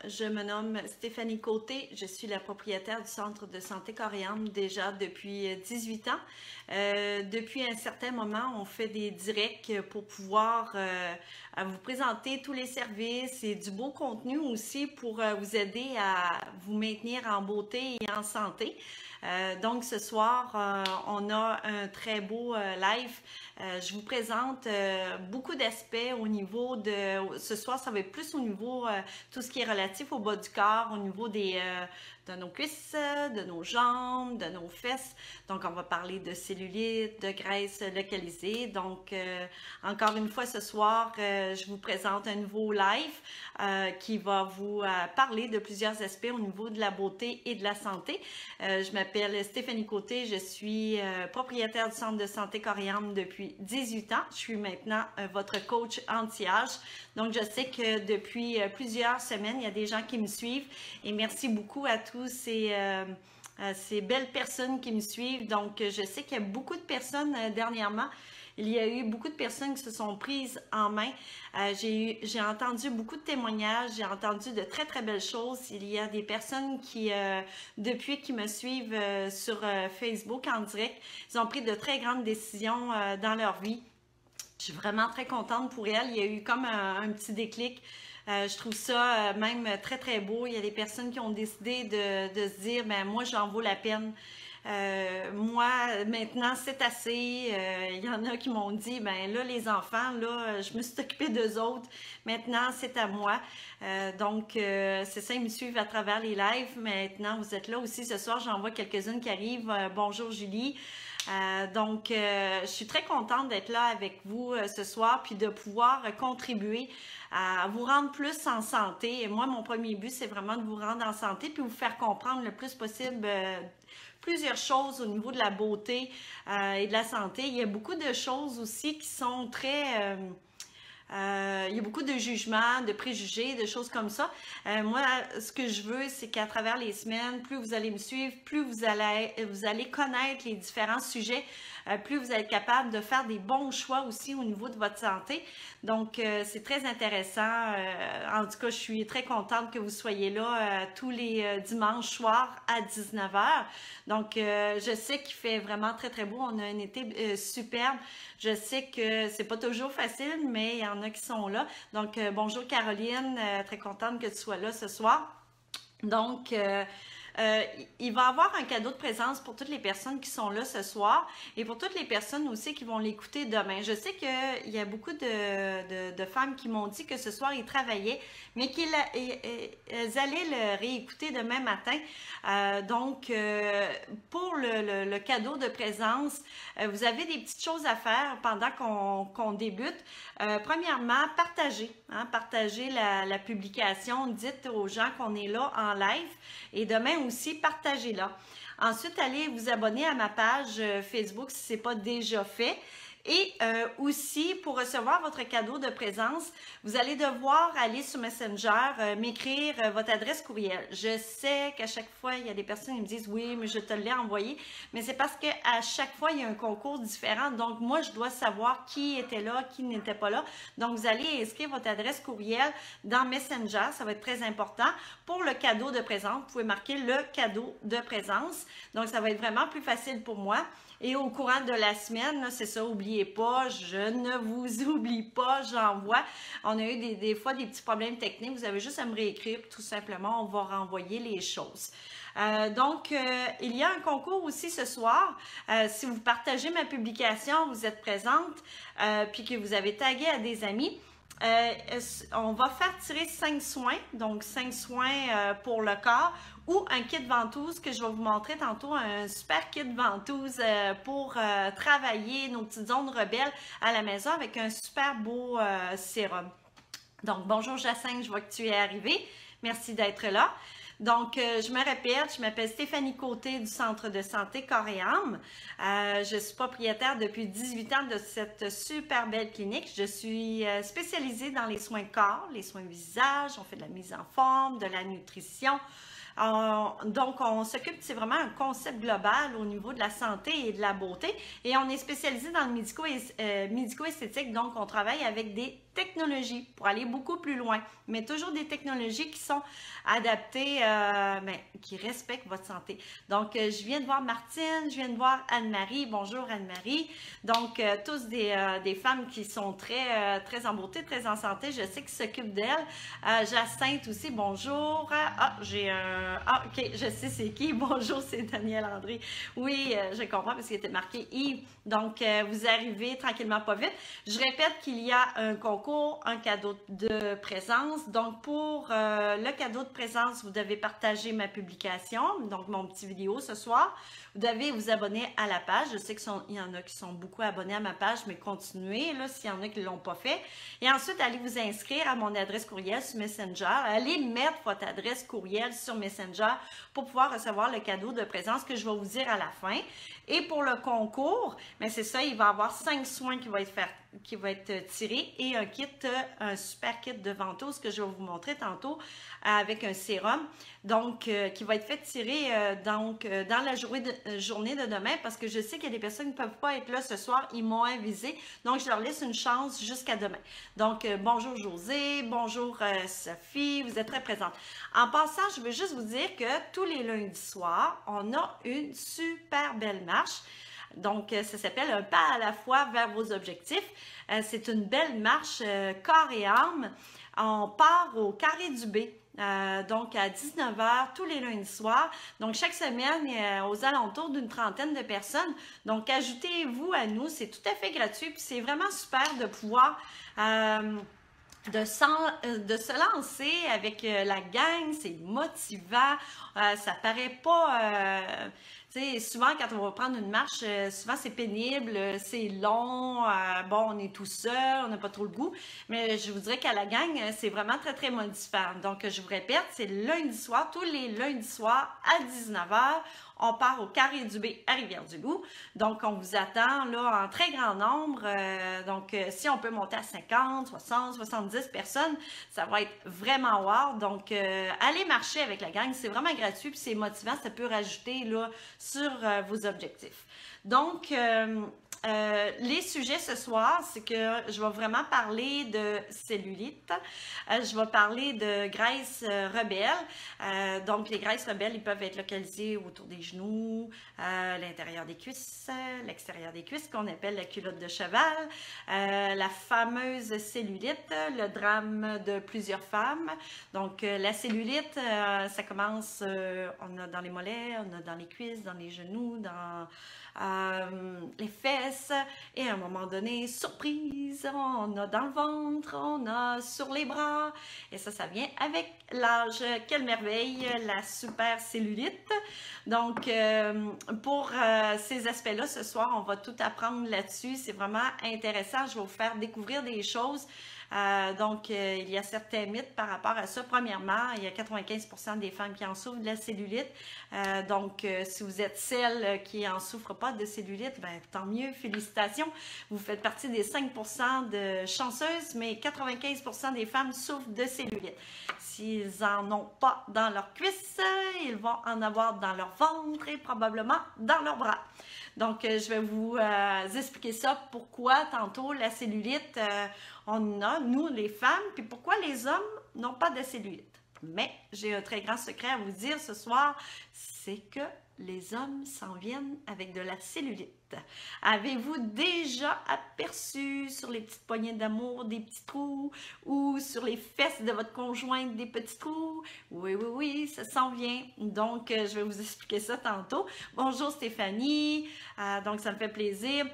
je me nomme Stéphanie Côté, je suis la propriétaire du Centre de santé Coriandre déjà depuis 18 ans. Depuis un certain moment, on fait des directs pour pouvoir vous présenter tous les services et du beau contenu aussi pour vous aider à vous maintenir en beauté et en santé. Donc ce soir, on a un très beau live. Je vous présente beaucoup d'aspects au niveau de... Ce soir, ça va être plus au niveau tout ce qui est relatif au bas du corps, au niveau de nos cuisses, de nos jambes, de nos fesses. Donc, on va parler de cellulite, de graisse localisée. Donc, encore une fois, ce soir, je vous présente un nouveau live qui va vous parler de plusieurs aspects au niveau de la beauté et de la santé. Je m'appelle Stéphanie Côté, je suis propriétaire du Centre de santé Coriandre depuis 18 ans. Je suis maintenant votre coach anti-âge. Donc, je sais que depuis plusieurs semaines, il y a des gens qui me suivent et merci beaucoup à tous ces belles personnes qui me suivent. Donc, je sais qu'il y a beaucoup de personnes dernièrement. Il y a eu beaucoup de personnes qui se sont prises en main. J'ai entendu beaucoup de témoignages, j'ai entendu de très, très belles choses. Il y a des personnes qui, depuis qu'ils me suivent sur Facebook en direct, ils ont pris de très grandes décisions dans leur vie. Je suis vraiment très contente pour elles. Il y a eu comme un petit déclic. Je trouve ça même très, très beau. Il y a des personnes qui ont décidé de se dire, ben moi, j'en vaux la peine. Moi, maintenant, c'est assez. Il y en a qui m'ont dit, ben là, les enfants, là, je me suis occupée d'eux autres. Maintenant, c'est à moi. Donc, c'est ça, ils me suivent à travers les lives. Maintenant, vous êtes là aussi ce soir. J'en vois quelques-unes qui arrivent. Bonjour, Julie. Je suis très contente d'être là avec vous ce soir puis de pouvoir contribuer à vous rendre plus en santé. Et moi, mon premier but, c'est vraiment de vous rendre en santé puis vous faire comprendre le plus possible plusieurs choses au niveau de la beauté et de la santé. Il y a beaucoup de choses aussi qui sont très... il y a beaucoup de jugements, de préjugés, de choses comme ça. Moi, ce que je veux, c'est qu'à travers les semaines, plus vous allez me suivre, plus vous allez connaître les différents sujets, plus vous allez être capable de faire des bons choix aussi au niveau de votre santé. Donc, c'est très intéressant. En tout cas, je suis très contente que vous soyez là tous les dimanches soirs à 19 h. Donc, je sais qu'il fait vraiment très, très beau. On a un été superbe. Je sais que c'est pas toujours facile, mais il y en a qui sont là. Donc, bonjour Caroline, très contente que tu sois là ce soir. Donc, il va y avoir un cadeau de présence pour toutes les personnes qui sont là ce soir et pour toutes les personnes aussi qui vont l'écouter demain. Je sais qu'il y a beaucoup de femmes qui m'ont dit que ce soir, ils travaillaient, mais qu'elles allaient le réécouter demain matin. Pour le cadeau de présence, vous avez des petites choses à faire pendant qu'on débute. Premièrement, partagez. Partagez la publication. Dites aux gens qu'on est là en live. Et demain aussi, partagez-la. Ensuite, allez vous abonner à ma page Facebook si ce n'est pas déjà fait. Et aussi, pour recevoir votre cadeau de présence, vous allez devoir aller sur Messenger, m'écrire votre adresse courriel. Je sais qu'à chaque fois, il y a des personnes qui me disent « Oui, mais je te l'ai envoyé ». Mais c'est parce qu'à chaque fois, il y a un concours différent. Donc, moi, je dois savoir qui était là, qui n'était pas là. Donc, vous allez inscrire votre adresse courriel dans Messenger. Ça va être très important. Pour le cadeau de présence, vous pouvez marquer le cadeau de présence. Donc, ça va être vraiment plus facile pour moi. Et au courant de la semaine, c'est ça, n'oubliez pas, je ne vous oublie pas, j'envoie. On a eu des fois des petits problèmes techniques, vous avez juste à me réécrire, tout simplement, on va renvoyer les choses. Il y a un concours aussi ce soir. Si vous partagez ma publication, vous êtes présente, puis que vous avez tagué à des amis, on va faire tirer 5 soins, donc 5 soins pour le corps ou un kit ventouse que je vais vous montrer tantôt, un super kit ventouse pour travailler nos petites zones rebelles à la maison avec un super beau sérum. Donc, bonjour Jacinthe, je vois que tu es arrivée. Merci d'être là. Donc, je me répète, je m'appelle Stéphanie Côté du Centre de santé Corps et Âme. Je suis propriétaire depuis 18 ans de cette super belle clinique. Je suis spécialisée dans les soins corps, les soins visage, on fait de la mise en forme, de la nutrition. Donc, on s'occupe, c'est vraiment un concept global au niveau de la santé et de la beauté. Et on est spécialisé dans le médico-esthétique, donc on travaille avec des technologies pour aller beaucoup plus loin, mais toujours des technologies qui sont adaptées, qui respectent votre santé. Donc, je viens de voir Martine, je viens de voir Anne-Marie. Bonjour Anne-Marie. Donc, tous des femmes qui sont très en beauté, très en santé. Je sais qu'ils s'occupent d'elles. Jacinthe aussi, bonjour. OK, je sais c'est qui. Bonjour, c'est Daniel André. Oui, je comprends parce qu'il était marqué Yves. Donc, vous arrivez tranquillement, pas vite. Je répète qu'il y a un concours, un cadeau de présence. Donc, pour le cadeau de présence, vous devez partager ma publication, donc mon petit vidéo ce soir. Vous devez vous abonner à la page. Je sais qu'il y en a qui sont beaucoup abonnés à ma page, mais continuez là s'il y en a qui ne l'ont pas fait. Et ensuite, allez vous inscrire à mon adresse courriel sur Messenger. Allez mettre votre adresse courriel sur Messenger pour pouvoir recevoir le cadeau de présence que je vais vous dire à la fin. Et pour le concours, mais c'est ça, il va y avoir 5 soins qui vont être tirés et un super kit de ventouse que je vais vous montrer tantôt avec un sérum, donc qui va être fait tirer dans la journée de demain parce que je sais qu'il y a des personnes qui ne peuvent pas être là ce soir, ils m'ont avisé, donc je leur laisse une chance jusqu'à demain. Donc bonjour José, bonjour Sophie, vous êtes très présente. En passant, je veux juste vous dire que tous les lundis soirs, on a une super belle marche. Donc, ça s'appelle un pas à la fois vers vos objectifs. C'est une belle marche corps et âme. On part au Carré du B. Donc à 19h tous les lundis soirs. Donc chaque semaine, aux alentours d'une trentaine de personnes. Donc ajoutez-vous à nous, c'est tout à fait gratuit. Puis c'est vraiment super de pouvoir de se lancer avec la gang. C'est motivant. Ça paraît pas... Tu sais, souvent, quand on va prendre une marche, souvent c'est pénible, c'est long, bon, on est tout seul, on n'a pas trop le goût, mais je vous dirais qu'à la gang, c'est vraiment très, très motivant. Donc, je vous répète, c'est lundi soir, tous les lundis soirs à 19h, on part au Carré du B à Rivière-du-Loup. Donc, on vous attend là en très grand nombre. Donc, si on peut monter à 50, 60, 70 personnes, ça va être vraiment wow. Donc, allez marcher avec la gang. C'est vraiment gratuit puis c'est motivant. Ça peut rajouter là, sur vos objectifs. Donc, les sujets ce soir, c'est que je vais vraiment parler de cellulite, je vais parler de graisse rebelle. Donc, les graisses rebelles, ils peuvent être localisées autour des genoux, l'intérieur des cuisses, l'extérieur des cuisses, qu'on appelle la culotte de cheval, la fameuse cellulite, le drame de plusieurs femmes. Donc, la cellulite, ça commence, on a dans les mollets, on a dans les cuisses, dans les genoux, dans les fesses et à un moment donné, surprise, on a dans le ventre, on a sur les bras et ça vient avec l'âge. Quelle merveille, la super cellulite. Donc, pour ces aspects-là, ce soir, on va tout apprendre là-dessus. C'est vraiment intéressant. Je vais vous faire découvrir des choses. Donc, il y a certains mythes par rapport à ça. Premièrement, il y a 95% des femmes qui en souffrent de la cellulite. Donc, si vous êtes celle qui en souffre pas de cellulite, ben, tant mieux, félicitations. Vous faites partie des 5% de chanceuses, mais 95% des femmes souffrent de cellulite. S'ils n'en ont pas dans leurs cuisses, ils vont en avoir dans leur ventre et probablement dans leurs bras. Donc, je vais vous expliquer ça, pourquoi tantôt la cellulite, on a, nous les femmes, puis pourquoi les hommes n'ont pas de cellulite. Mais j'ai un très grand secret à vous dire ce soir, c'est que les hommes s'en viennent avec de la cellulite. Avez-vous déjà aperçu sur les petites poignées d'amour des petits trous ou sur les fesses de votre conjointe des petits trous? Oui, oui, oui, ça s'en vient. Donc, je vais vous expliquer ça tantôt. Bonjour Stéphanie, donc ça me fait plaisir.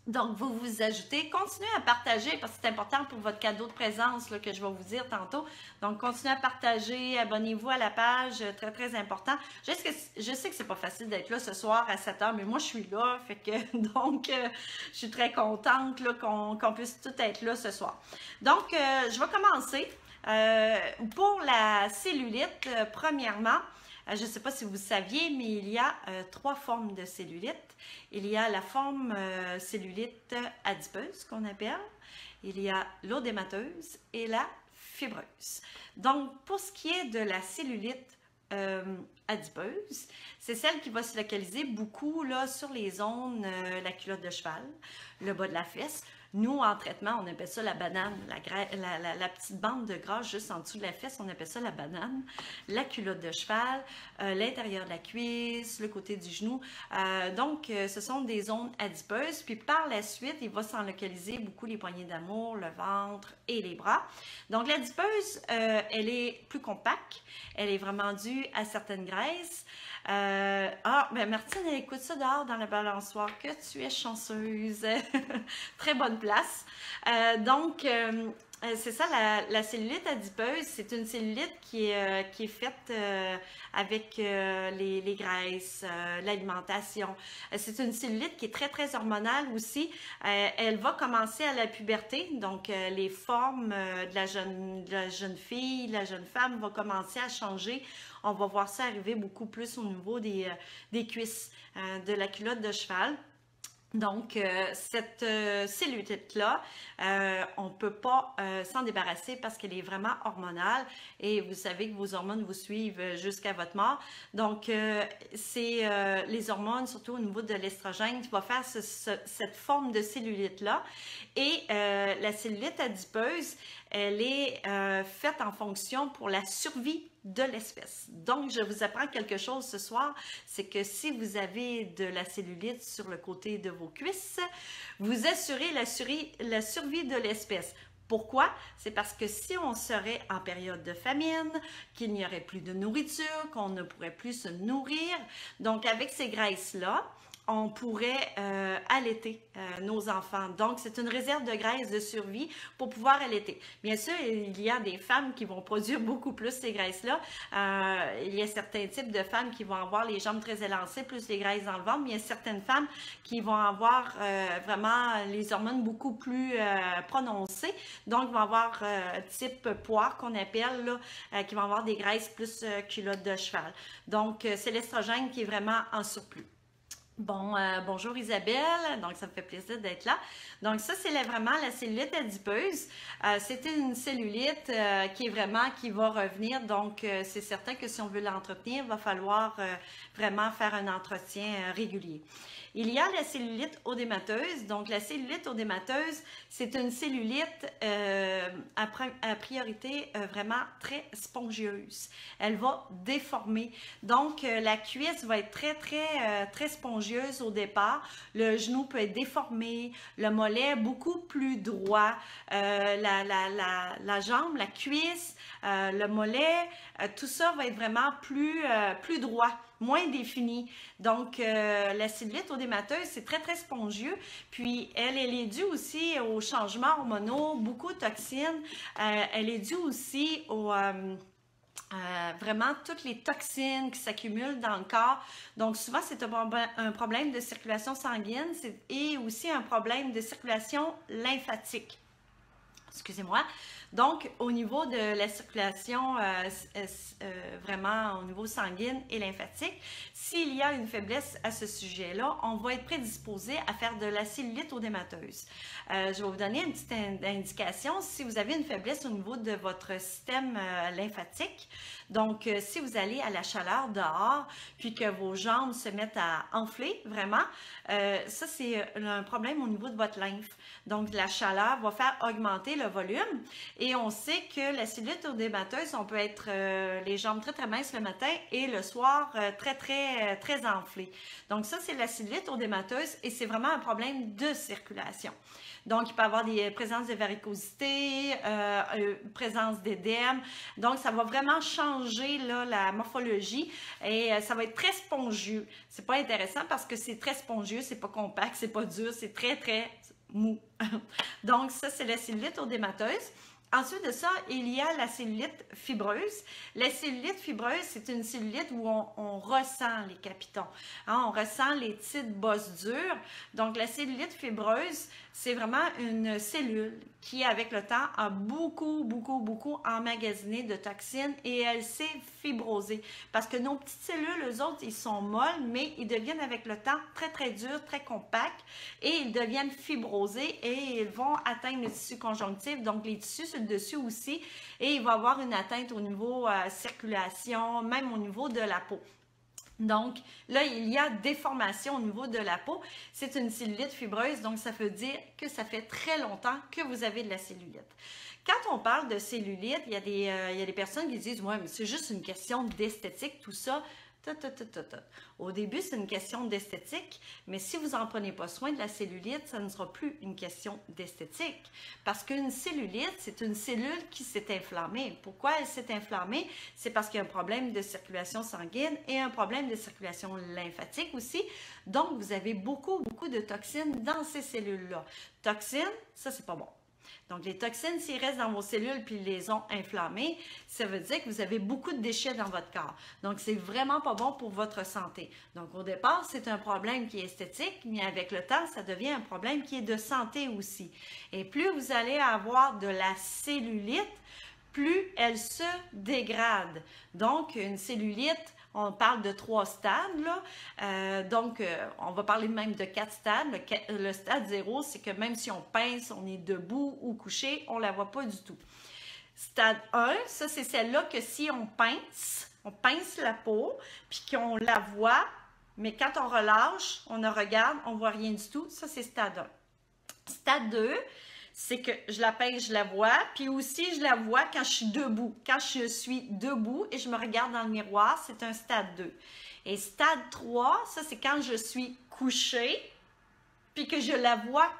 Donc, vous vous ajoutez. Continuez à partager parce que c'est important pour votre cadeau de présence là, que je vais vous dire tantôt. Donc, continuez à partager. Abonnez-vous à la page. Très, très important. Je sais que c'est pas facile d'être là ce soir à 7 h, mais moi, je suis là. Fait que, donc, je suis très contente qu'on puisse tout être là ce soir. Donc, je vais commencer. Pour la cellulite, premièrement, je ne sais pas si vous saviez, mais il y a 3 formes de cellulite. Il y a la forme cellulite adipeuse qu'on appelle, il y a l'œdémateuse et la fibreuse. Donc, pour ce qui est de la cellulite adipeuse, c'est celle qui va se localiser beaucoup là, sur les zones, la culotte de cheval, le bas de la fesse. Nous, en traitement, on appelle ça la banane, la petite bande de gras juste en dessous de la fesse, on appelle ça la banane, la culotte de cheval, l'intérieur de la cuisse, le côté du genou. Donc, ce sont des zones adipeuses. Puis par la suite, il va s'en localiser beaucoup les poignées d'amour, le ventre et les bras. Donc, l'adipeuse, elle est plus compacte, elle est vraiment due à certaines graisses. Ben Martine, elle écoute ça dehors dans la balançoire. Que tu es chanceuse. Très bonne place. C'est ça, la cellulite adipeuse, c'est une cellulite qui est faite avec les graisses, l'alimentation. C'est une cellulite qui est très, très hormonale aussi. Elle va commencer à la puberté, donc les formes de la jeune fille, de la jeune femme vont commencer à changer. On va voir ça arriver beaucoup plus au niveau des cuisses, de la culotte de cheval. Donc, cette cellulite-là, on ne peut pas s'en débarrasser parce qu'elle est vraiment hormonale et vous savez que vos hormones vous suivent jusqu'à votre mort. Donc, c'est les hormones, surtout au niveau de l'estrogène, qui va faire cette forme de cellulite-là. Et la cellulite adipeuse, elle est faite en fonction pour la survie de l'espèce. Donc, je vous apprends quelque chose ce soir, c'est que si vous avez de la cellulite sur le côté de vos cuisses, vous assurez la survie de l'espèce. Pourquoi? C'est parce que si on serait en période de famine, qu'il n'y aurait plus de nourriture, qu'on ne pourrait plus se nourrir, donc avec ces graisses-là, on pourrait allaiter nos enfants. Donc, c'est une réserve de graisse de survie pour pouvoir allaiter. Bien sûr, il y a des femmes qui vont produire beaucoup plus ces graisses-là. Il y a certains types de femmes qui vont avoir les jambes très élancées, plus les graisses dans le ventre, mais il y a certaines femmes qui vont avoir vraiment les hormones beaucoup plus prononcées. Donc, vont avoir type poire qu'on appelle, là, qui vont avoir des graisses plus culotte de cheval. Donc, c'est l'estrogène qui est vraiment en surplus. Bon, bonjour Isabelle, donc ça me fait plaisir d'être là. Donc ça, c'est vraiment la cellulite adipeuse. C'est une cellulite qui va revenir, donc c'est certain que si on veut l'entretenir, il va falloir vraiment faire un entretien régulier. Il y a la cellulite œdémateuse. Donc, la cellulite œdémateuse, c'est une cellulite à priorité vraiment très spongieuse. Elle va déformer. Donc, la cuisse va être très spongieuse au départ. Le genou peut être déformé. Le mollet, beaucoup plus droit. La jambe, la cuisse, le mollet, tout ça va être vraiment plus droit, moins défini. Donc, la cellulite œdémateuse, c'est très spongieux. Puis, elle est due aussi aux changements hormonaux, beaucoup de toxines. Elle est due aussi aux... vraiment toutes les toxines qui s'accumulent dans le corps. Donc, souvent, c'est un problème de circulation sanguine et aussi un problème de circulation lymphatique. Excusez-moi. Donc, au niveau de la circulation, vraiment au niveau sanguine et lymphatique, s'il y a une faiblesse à ce sujet-là, on va être prédisposé à faire de la cellulite œdémateuse. Je vais vous donner une petite indication. Si vous avez une faiblesse au niveau de votre système lymphatique, donc si vous allez à la chaleur dehors, puis que vos jambes se mettent à enfler, vraiment, ça c'est un problème au niveau de votre lymphe. Donc, la chaleur va faire augmenter le volume. Et on sait que la cellulite œdémateuse, on peut être les jambes très minces le matin et le soir très enflées. Donc ça, c'est la cellulite œdémateuse et c'est vraiment un problème de circulation. Donc, il peut y avoir des présences de varicosité, présence d'édème. Donc, ça va vraiment changer là, la morphologie et ça va être très spongieux. C'est pas intéressant parce que c'est très spongieux, c'est pas compact, c'est pas dur, c'est très mou. Donc, ça, c'est la cellulite œdémateuse. Ensuite de ça, il y a la cellulite fibreuse. La cellulite fibreuse, c'est une cellulite où on ressent les capitons. Hein, on ressent les petites bosses dures. Donc, la cellulite fibreuse, c'est vraiment une cellule qui, avec le temps, a beaucoup emmagasiné de toxines et elle s'est fibrosée. Parce que nos petites cellules, eux autres, ils sont molles, mais ils deviennent avec le temps très durs, très compacts et ils deviennent fibrosés et ils vont atteindre le tissu conjonctif, donc les tissus sur le dessus aussi, et il va y avoir une atteinte au niveau circulation, même au niveau de la peau. Donc, là, il y a déformation au niveau de la peau. C'est une cellulite fibreuse, donc ça veut dire que ça fait très longtemps que vous avez de la cellulite. Quand on parle de cellulite, il y a des personnes qui disent « Ouais, mais c'est juste une question d'esthétique, tout ça. » Au début, c'est une question d'esthétique, mais si vous n'en prenez pas soin de la cellulite, ça ne sera plus une question d'esthétique. Parce qu'une cellulite, c'est une cellule qui s'est inflammée. Pourquoi elle s'est inflammée? C'est parce qu'il y a un problème de circulation sanguine et un problème de circulation lymphatique aussi. Donc, vous avez beaucoup de toxines dans ces cellules-là. Toxines, ça, c'est pas bon. Donc, les toxines, s'ils restent dans vos cellules puis ils les ont inflammées, ça veut dire que vous avez beaucoup de déchets dans votre corps. Donc, c'est vraiment pas bon pour votre santé. Donc, au départ, c'est un problème qui est esthétique, mais avec le temps, ça devient un problème qui est de santé aussi. Et plus vous allez avoir de la cellulite, plus elle se dégrade. Donc, une cellulite, on parle de 3 stades, là. Donc, on va parler même de 4 stades. Le stade 0, c'est que même si on pince, on est debout ou couché, on ne la voit pas du tout. Stade 1, ça, c'est celle-là que si on pince la peau, puis qu'on la voit, mais quand on relâche, on la regarde, on ne voit rien du tout. Ça, c'est stade 1. Stade 2, c'est que je la pince, je la vois, puis aussi je la vois quand je suis debout. Quand je suis debout et je me regarde dans le miroir, c'est un stade 2. Et stade 3, ça c'est quand je suis couchée, puis que je la vois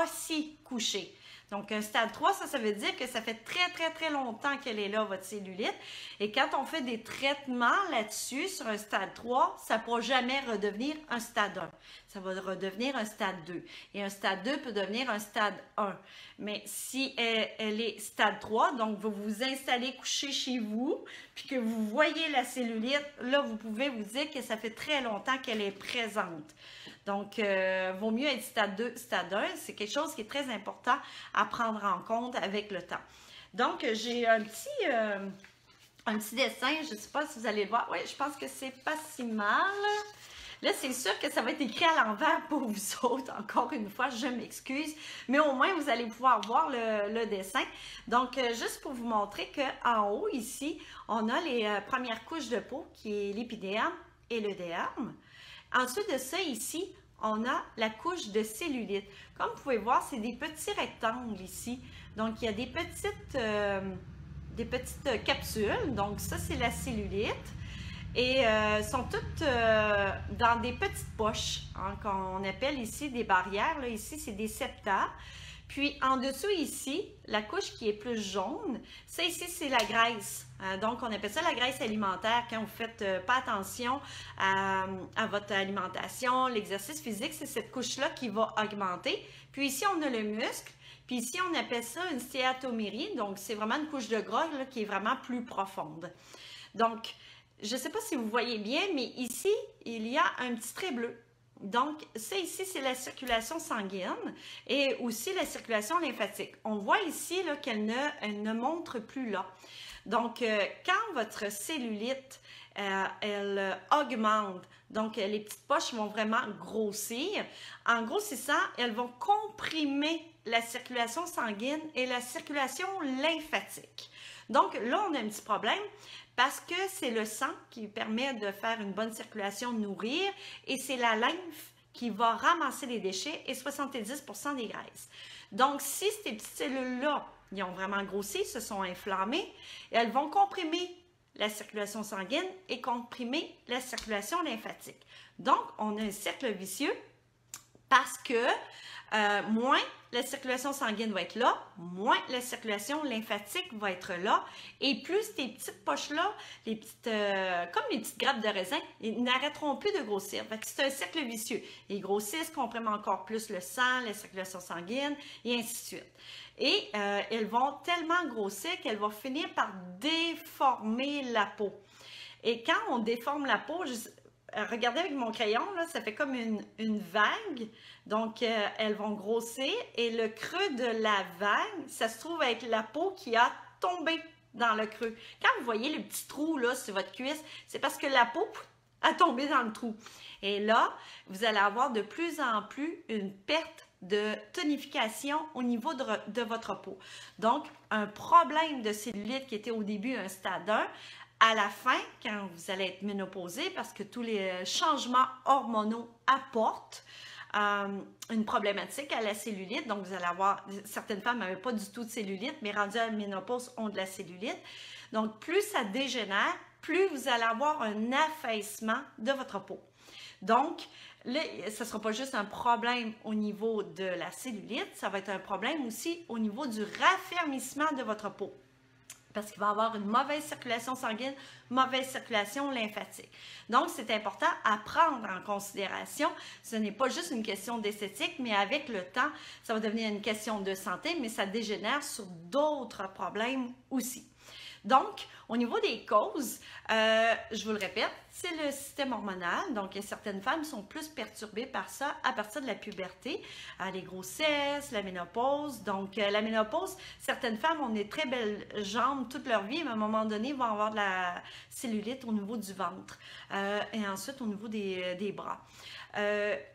aussi couchée. Donc, un stade 3, ça veut dire que ça fait très longtemps qu'elle est là, votre cellulite. Et quand on fait des traitements là-dessus, sur un stade 3, ça ne pourra jamais redevenir un stade 1. Ça va redevenir un stade 2. Et un stade 2 peut devenir un stade 1. Mais si elle est stade 3, donc vous vous installez couché chez vous, puis que vous voyez la cellulite, là, vous pouvez vous dire que ça fait très longtemps qu'elle est présente. Donc, vaut mieux être stade 2, stade 1. C'est quelque chose qui est très important à prendre en compte avec le temps. Donc, j'ai un petit dessin. Je ne sais pas si vous allez le voir. Oui, je pense que c'est pas si mal. Là, c'est sûr que ça va être écrit à l'envers pour vous autres. Encore une fois, je m'excuse. Mais au moins, vous allez pouvoir voir le dessin. Donc, juste pour vous montrer qu'en haut, ici, on a les premières couches de peau, qui est l'épiderme et le derme. Ensuite de ça, ici, on a la couche de cellulite. Comme vous pouvez voir, c'est des petits rectangles ici. Donc, il y a des petites capsules. Donc, ça, c'est la cellulite. Et sont toutes dans des petites poches, hein, qu'on appelle ici des barrières. Là, ici, c'est des septa. Puis, en dessous, ici, la couche qui est plus jaune, ça ici, c'est la graisse. Donc, on appelle ça la graisse alimentaire quand vous ne faites pas attention à votre alimentation, l'exercice physique, c'est cette couche-là qui va augmenter. Puis ici, on a le muscle. Puis ici, on appelle ça une stéatomérie. Donc, c'est vraiment une couche de gras là, qui est vraiment plus profonde. Donc, je ne sais pas si vous voyez bien, mais ici, il y a un petit trait bleu. Donc, ça ici, c'est la circulation sanguine et aussi la circulation lymphatique. On voit ici qu'elle ne montre plus là. Donc, quand votre cellulite, elle augmente, donc les petites poches vont vraiment grossir. En grossissant, elles vont comprimer la circulation sanguine et la circulation lymphatique. Donc, là, on a un petit problème. Parce que c'est le sang qui permet de faire une bonne circulation, de nourrir, et c'est la lymphe qui va ramasser les déchets et 70% des graisses. Donc, si ces petites cellules-là, ils ont vraiment grossi, se sont inflammées, elles vont comprimer la circulation sanguine et comprimer la circulation lymphatique. Donc, on a un cercle vicieux parce que moins la circulation sanguine va être là, moins la circulation lymphatique va être là, et plus tes petites poches-là, les petites, comme les petites grappes de raisin, ils n'arrêteront plus de grossir. C'est un cercle vicieux. Ils grossissent, compriment encore plus le sang, la circulation sanguine, et ainsi de suite. Et elles vont tellement grossir qu'elles vont finir par déformer la peau. Et quand on déforme la peau, regardez avec mon crayon, là, ça fait comme une vague. Donc, elles vont grossir et le creux de la vague, ça se trouve être la peau qui a tombé dans le creux. Quand vous voyez le petit trou là, sur votre cuisse, c'est parce que la peau a tombé dans le trou. Et là, vous allez avoir de plus en plus une perte de tonification au niveau de votre peau. Donc, un problème de cellulite qui était au début un stade 1, à la fin, quand vous allez être ménopausé, parce que tous les changements hormonaux apportent une problématique à la cellulite. Donc, vous allez avoir, certaines femmes n'avaient pas du tout de cellulite, mais rendues à la ménopause ont de la cellulite. Donc, plus ça dégénère, plus vous allez avoir un affaissement de votre peau. Donc, là, ce ne sera pas juste un problème au niveau de la cellulite, ça va être un problème aussi au niveau du raffermissement de votre peau. Parce qu'il va y avoir une mauvaise circulation sanguine, mauvaise circulation lymphatique. Donc, c'est important à prendre en considération. Ce n'est pas juste une question d'esthétique, mais avec le temps, ça va devenir une question de santé, mais ça dégénère sur d'autres problèmes aussi. Donc, au niveau des causes, je vous le répète, c'est le système hormonal. Donc, certaines femmes sont plus perturbées par ça à partir de la puberté, les grossesses, la ménopause. Donc, la ménopause, certaines femmes ont des très belles jambes toute leur vie, mais à un moment donné, vont avoir de la cellulite au niveau du ventre et ensuite au niveau des bras.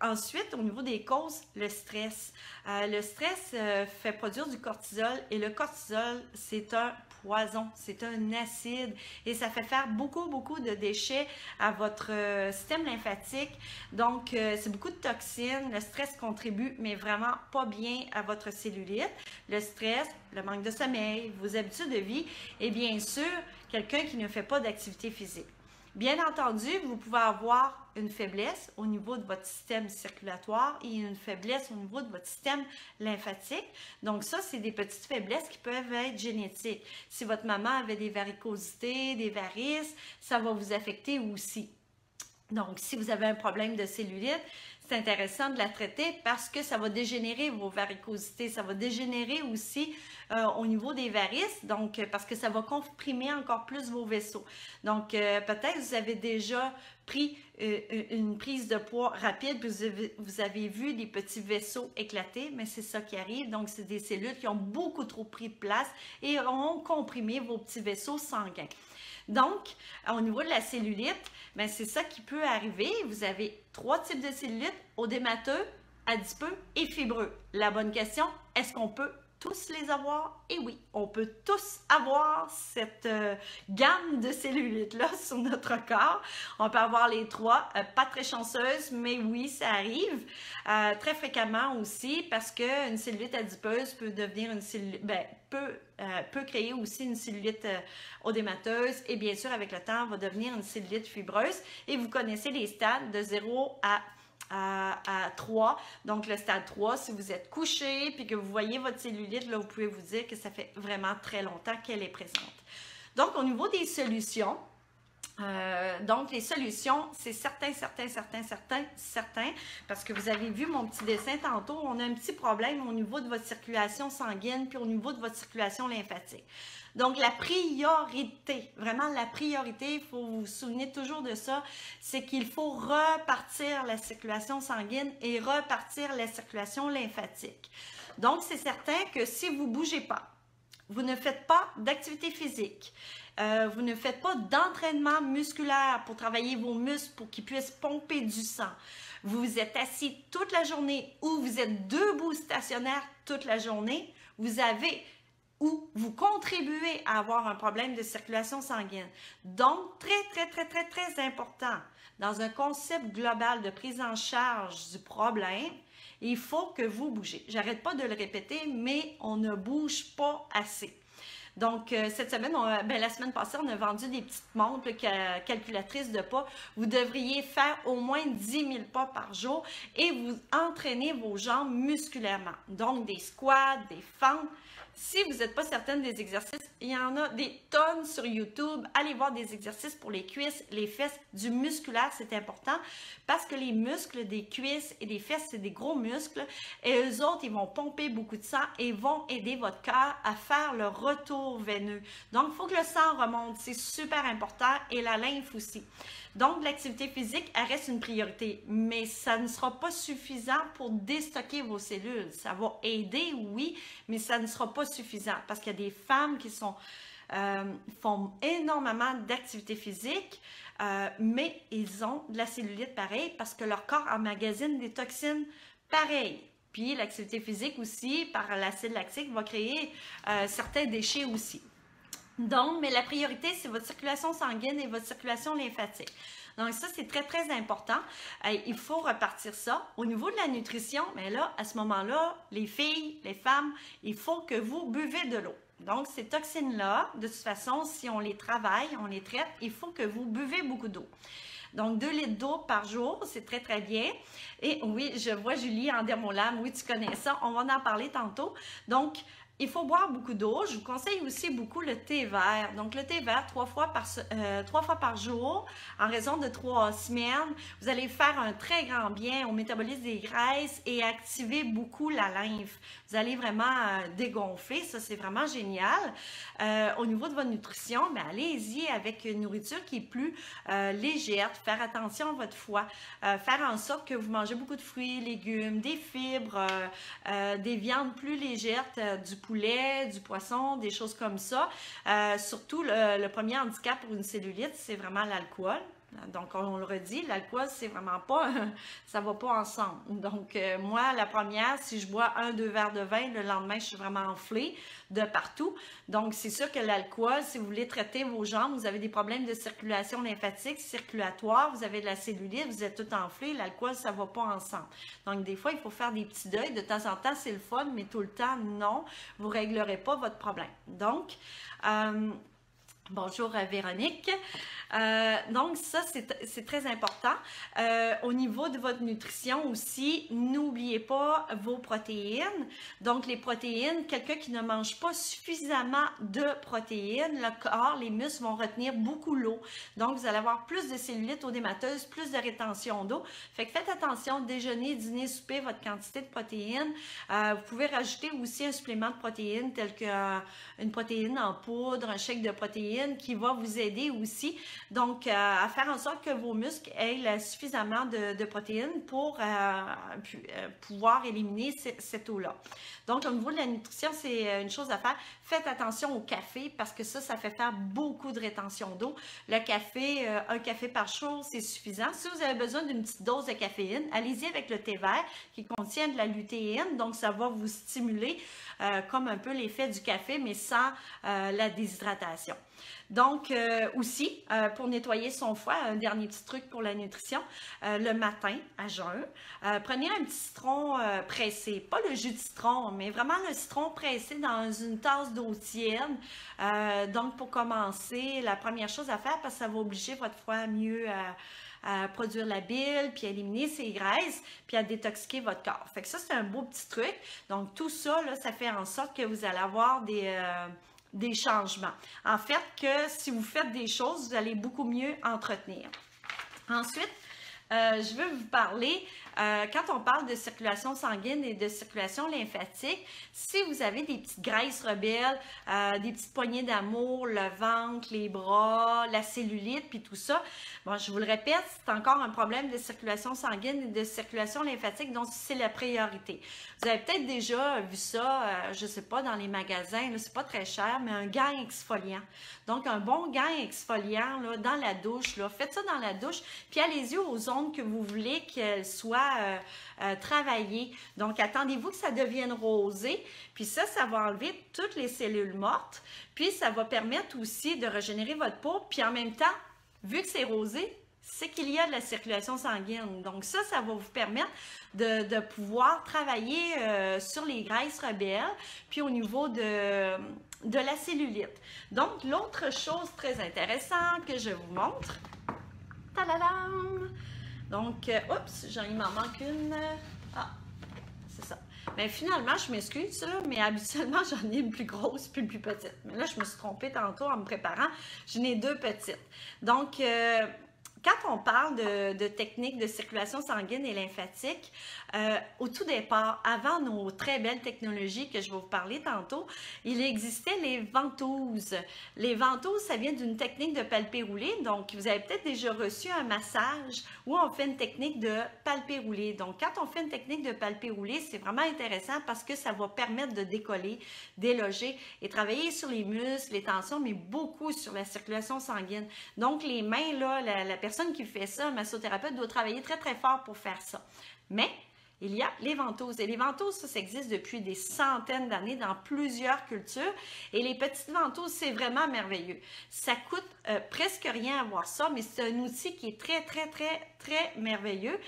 Ensuite, au niveau des causes, le stress. Le stress fait produire du cortisol et le cortisol, c'est un poison, c'est un acide et ça fait faire beaucoup de déchets à votre système lymphatique. Donc, c'est beaucoup de toxines. Le stress contribue, mais vraiment pas bien à votre cellulite. Le stress, le manque de sommeil, vos habitudes de vie et bien sûr, quelqu'un qui ne fait pas d'activité physique. Bien entendu, vous pouvez avoir une faiblesse au niveau de votre système circulatoire et une faiblesse au niveau de votre système lymphatique. Donc ça, c'est des petites faiblesses qui peuvent être génétiques. Si votre maman avait des varicosités, des varices, ça va vous affecter aussi. Donc, si vous avez un problème de cellulite, c'est intéressant de la traiter parce que ça va dégénérer vos varicosités, ça va dégénérer aussi au niveau des varices, donc parce que ça va comprimer encore plus vos vaisseaux. Donc, peut-être vous avez déjà pris une prise de poids rapide, puis vous avez vu des petits vaisseaux éclater, mais c'est ça qui arrive. Donc, c'est des cellules qui ont beaucoup trop pris de place et ont comprimé vos petits vaisseaux sanguins. Donc, au niveau de la cellulite, c'est ça qui peut arriver. Vous avez 3 types de cellulite, odémateux, adipeux et fibreux. La bonne question, est-ce qu'on peut tous les avoir? Et oui, on peut tous avoir cette gamme de cellulites-là sur notre corps. On peut avoir les 3, pas très chanceuse, mais oui, ça arrive très fréquemment aussi parce qu'une cellulite adipeuse peut devenir une cellulite, peut créer aussi une cellulite odémateuse et bien sûr, avec le temps, va devenir une cellulite fibreuse. Et vous connaissez les stades de 0 à 3. Donc, le stade 3, si vous êtes couché puis que vous voyez votre cellulite, là, vous pouvez vous dire que ça fait vraiment très longtemps qu'elle est présente. Donc, au niveau des solutions, donc les solutions, c'est certain, parce que vous avez vu mon petit dessin tantôt, on a un petit problème au niveau de votre circulation sanguine puis au niveau de votre circulation lymphatique. Donc, la priorité, vraiment la priorité, il faut vous souvenir toujours de ça, c'est qu'il faut repartir la circulation sanguine et repartir la circulation lymphatique. Donc, c'est certain que si vous ne bougez pas, vous ne faites pas d'activité physique, vous ne faites pas d'entraînement musculaire pour travailler vos muscles pour qu'ils puissent pomper du sang, vous êtes assis toute la journée ou vous êtes debout stationnaire toute la journée, vous avez ou vous contribuez à avoir un problème de circulation sanguine. Donc, très important, dans un concept global de prise en charge du problème, il faut que vous bougez. J'arrête pas de le répéter, mais on ne bouge pas assez. Donc, cette semaine, la semaine passée, on a vendu des petites montres calculatrices de pas. Vous devriez faire au moins 10 000 pas par jour et vous entraînez vos jambes musculairement. Donc, des squats, des fentes. Si vous n'êtes pas certaine des exercices, il y en a des tonnes sur YouTube. Allez voir des exercices pour les cuisses, les fesses, du musculaire, c'est important parce que les muscles des cuisses et des fesses, c'est des gros muscles et eux autres, ils vont pomper beaucoup de sang et vont aider votre cœur à faire le retour veineux. Donc, il faut que le sang remonte, c'est super important et la lymphe aussi. Donc, l'activité physique, elle reste une priorité, mais ça ne sera pas suffisant pour déstocker vos cellules. Ça va aider, oui, mais ça ne sera pas suffisant parce qu'il y a des femmes qui font énormément d'activité physique, mais ils ont de la cellulite pareil parce que leur corps emmagasine des toxines pareilles. Puis, l'activité physique aussi, par l'acide lactique, va créer certains déchets aussi. Donc, mais la priorité, c'est votre circulation sanguine et votre circulation lymphatique. Donc, ça, c'est très, très important. Il faut repartir ça. Au niveau de la nutrition, mais là, à ce moment-là, les filles, les femmes, il faut que vous buvez de l'eau. Donc, ces toxines-là, de toute façon, si on les travaille, on les traite, il faut que vous buvez beaucoup d'eau. Donc, 2 litres d'eau par jour, c'est très, très bien. Et oui, je vois Julie en dermolame. Oui, tu connais ça. On va en parler tantôt. Donc, il faut boire beaucoup d'eau. Je vous conseille aussi beaucoup le thé vert. Donc, le thé vert 3 fois par jour, en raison de 3 semaines. Vous allez faire un très grand bien au métabolisme des graisses et activer beaucoup la lymphe. Vous allez vraiment dégonfler. Ça, c'est vraiment génial. Au niveau de votre nutrition, allez-y avec une nourriture qui est plus légère. Faire attention à votre foie. Faire en sorte que vous mangez beaucoup de fruits, légumes, des fibres, des viandes plus légères, du poulet, du poisson, des choses comme ça. Surtout, le premier handicap pour une cellulite, c'est vraiment l'alcool. Donc, on le redit, l'alcool, c'est vraiment pas, ça va pas ensemble. Donc, moi, la première, si je bois 1-2 verres de vin, le lendemain, je suis vraiment enflée de partout. Donc, c'est sûr que l'alcool, si vous voulez traiter vos jambes, vous avez des problèmes de circulation lymphatique, circulatoire, vous avez de la cellulite, vous êtes tout enflé, l'alcool, ça va pas ensemble. Donc, des fois, il faut faire des petits deuils. De temps en temps, c'est le fun, mais tout le temps, non, vous réglerez pas votre problème. Donc, bonjour Véronique. Donc ça, c'est très important. Au niveau de votre nutrition aussi, n'oubliez pas vos protéines. Donc les protéines, quelqu'un qui ne mange pas suffisamment de protéines, le corps, les muscles vont retenir beaucoup l'eau. Donc vous allez avoir plus de cellulite odémateuse, plus de rétention d'eau. Fait que faites attention, déjeuner, dîner, souper, votre quantité de protéines. Vous pouvez rajouter aussi un supplément de protéines tel qu'une protéine en poudre, un shake de protéines qui va vous aider aussi. Donc, à faire en sorte que vos muscles aient suffisamment de protéines pour pouvoir éliminer cette eau-là. Donc, au niveau de la nutrition, c'est une chose à faire. Faites attention au café parce que ça fait faire beaucoup de rétention d'eau. Le café, un café par jour, c'est suffisant. Si vous avez besoin d'une petite dose de caféine, allez-y avec le thé vert qui contient de la lutéine. Donc, ça va vous stimuler comme un peu l'effet du café, mais sans la déshydratation. Donc, aussi, pour nettoyer son foie, un dernier petit truc pour la nutrition, le matin, à jeun, prenez un petit citron pressé, pas le jus de citron, mais vraiment le citron pressé dans une tasse d'eau tiède. Donc, pour commencer, la première chose à faire, parce que ça va obliger votre foie à mieux à produire la bile, puis à éliminer ses graisses, puis à détoxiquer votre corps. Fait que ça, c'est un beau petit truc. Donc, tout ça, là, ça fait en sorte que vous allez avoir des changements. En fait, que si vous faites des choses, vous allez beaucoup mieux entretenir. Ensuite, je veux vous parler, quand on parle de circulation sanguine et de circulation lymphatique, si vous avez des petites graisses rebelles, des petites poignées d'amour, le ventre, les bras, la cellulite, puis tout ça, bon, je vous le répète, c'est encore un problème de circulation sanguine et de circulation lymphatique, donc c'est la priorité. Vous avez peut-être déjà vu ça, je ne sais pas, dans les magasins, c'est pas très cher, mais un gant exfoliant. Donc, un bon gant exfoliant là, dans la douche, là, faites ça dans la douche, puis allez-y aux zones que vous voulez qu'elles soient travaillées. Donc, attendez-vous que ça devienne rosé, puis ça va enlever toutes les cellules mortes, puis ça va permettre aussi de régénérer votre peau, puis en même temps, vu que c'est rosé, c'est qu'il y a de la circulation sanguine. Donc ça va vous permettre de pouvoir travailler sur les graisses rebelles. Puis au niveau de de la cellulite. Donc, l'autre chose très intéressante que je vous montre, tadadam! Donc, oups, il m'en manque une. Ah, c'est ça. Mais finalement, je m'excuse, mais habituellement, j'en ai une plus grosse puis une plus petite. Mais là, je me suis trompée tantôt en me préparant. J'en ai deux petites. Donc, quand on parle de techniques de circulation sanguine et lymphatique, au tout départ, avant nos très belles technologies que je vais vous parler tantôt, il existait les ventouses. Les ventouses, ça vient d'une technique de palpé roulé. Donc, vous avez peut-être déjà reçu un massage où on fait une technique de palpé roulé. Donc, quand on fait une technique de palpé roulé, c'est vraiment intéressant parce que ça va permettre de décoller, déloger et travailler sur les muscles, les tensions, mais beaucoup sur la circulation sanguine. Donc, les mains, là, la personne qui fait ça, un massothérapeute, doit travailler très, très fort pour faire ça. Mais, il y a les ventouses. Et les ventouses, ça existe depuis des centaines d'années dans plusieurs cultures. Et les petites ventouses, c'est vraiment merveilleux. Ça coûte presque rien à voir ça, mais c'est un outil qui est très, très, très, très merveilleux.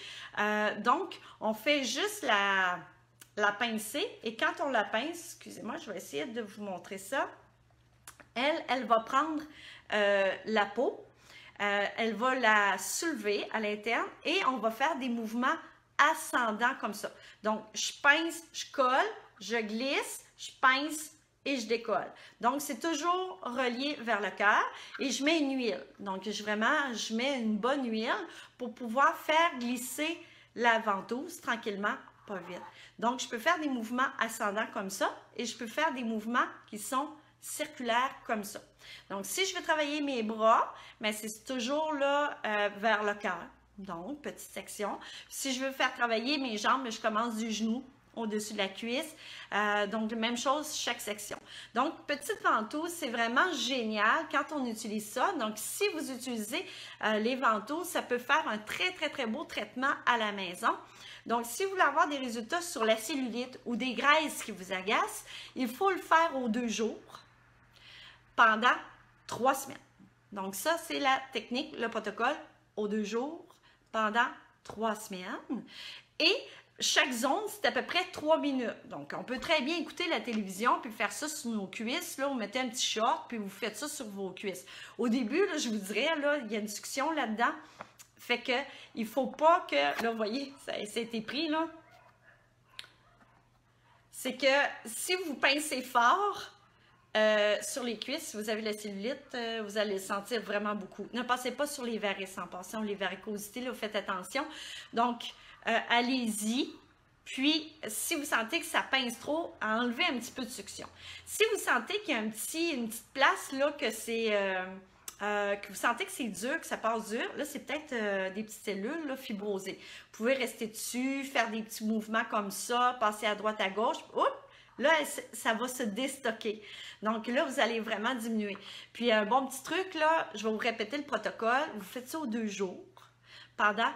Donc, on fait juste la pincer. Et quand on la pince, excusez-moi, je vais essayer de vous montrer ça. Elle va prendre la peau. Elle va la soulever à l'interne et on va faire des mouvements ascendants comme ça. Donc, je pince, je colle, je glisse, je pince et je décolle. Donc, c'est toujours relié vers le cœur et je mets une huile. Donc, je mets une bonne huile pour pouvoir faire glisser la ventouse tranquillement, pas vite. Donc, je peux faire des mouvements ascendants comme ça et je peux faire des mouvements qui sont circulaire comme ça. Donc, si je veux travailler mes bras, mais c'est toujours là vers le cœur. Donc, petite section. Si je veux faire travailler mes jambes, je commence du genou au-dessus de la cuisse. Donc, même chose, chaque section. Donc, petite ventouse, c'est vraiment génial quand on utilise ça. Donc, si vous utilisez les ventouses, ça peut faire un très, très, très beau traitement à la maison. Donc, si vous voulez avoir des résultats sur la cellulite ou des graisses qui vous agacent, il faut le faire aux 2 jours pendant 3 semaines. Donc, ça, c'est la technique, le protocole aux 2 jours pendant 3 semaines. Et chaque zone, c'est à peu près 3 minutes. Donc, on peut très bien écouter la télévision puis faire ça sur nos cuisses. Là, vous mettez un petit short puis vous faites ça sur vos cuisses. Au début, là, je vous dirais, là, il y a une succion là-dedans. Fait que il ne faut pas que... Là, vous voyez, ça a été pris, là. C'est que si vous pincez fort sur les cuisses, si vous avez la cellulite, vous allez le sentir vraiment beaucoup. Ne passez pas sur les varices en passant, les varicosités, là, vous faites attention. Donc, allez-y. Puis, si vous sentez que ça pince trop, enlevez un petit peu de succion. Si vous sentez qu'il y a une petite place, là, que c'est... que vous sentez que c'est dur, que ça passe dur, là, c'est peut-être des petites cellules là, fibrosées. Vous pouvez rester dessus, faire des petits mouvements comme ça, passer à droite, à gauche. Oups! Là, ça va se déstocker. Donc là, vous allez vraiment diminuer. Puis un bon petit truc, là, je vais vous répéter le protocole. Vous faites ça aux 2 jours pendant